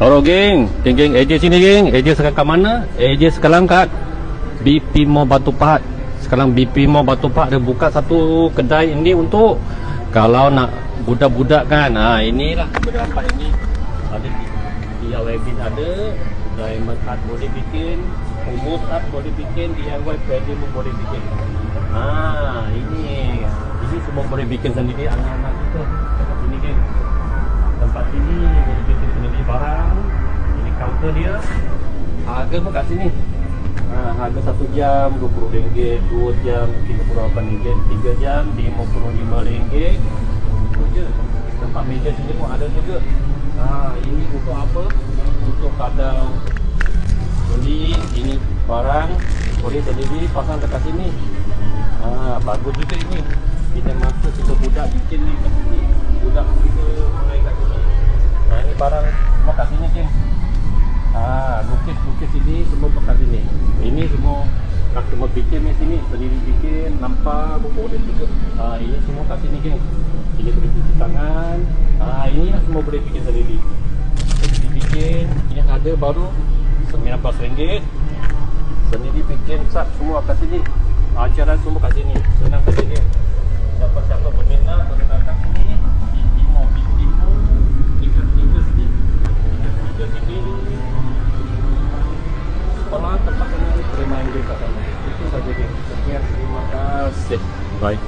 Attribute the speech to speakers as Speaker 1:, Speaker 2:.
Speaker 1: Halo geng, geng AJ sini geng. AJ sekarang kat mana? AJ sekarang kat BP Mall Batu Pahat. Sekarang BP Mall Batu Pahat dia buka satu kedai ini untuk kalau nak budak-budak kan. Inilah beberapa ini. Ada DIY bin ada, diamond art boleh bikin, humus art boleh bikin, DIY padding pun boleh bikin. Ini semua boleh bikin sendiri anak-anak kita. Ini geng. Tempat sini boleh bikin sendiri barang. Ini counter dia. Harga pun kat sini. Harga 1 jam RM20, 2 jam RM38, 3 jam RM55. Itu je. Tempat meja sini pun ada juga. Ini untuk apa? Untuk kadang beli ini barang boleh sendiri pasang dekat sini. Bagus juga ini. Kita masa kita budak bikin ni kat sini. Budak kita mulai kat sini. Ini barang semua kat sini geng. Lukis-lukis ini semua kat sini. Ini semua customer bikin di sini, sendiri bikin, nampak boleh juga. Ini semua kat sini geng. Ini boleh cuci tangan. Ini lah semua boleh bikin sendiri. Sendiri bikin. Ini ada baru RM19. Sendiri bikin sat semua kat sini. Ajaran semua kat sini. Senang kat sini. Siapa-siapa berminat boleh datang sini. Tiga sini. Sekolah tempat kena terima yang kat sana. Itu saja dia. Sekian, terima kasih. Bye.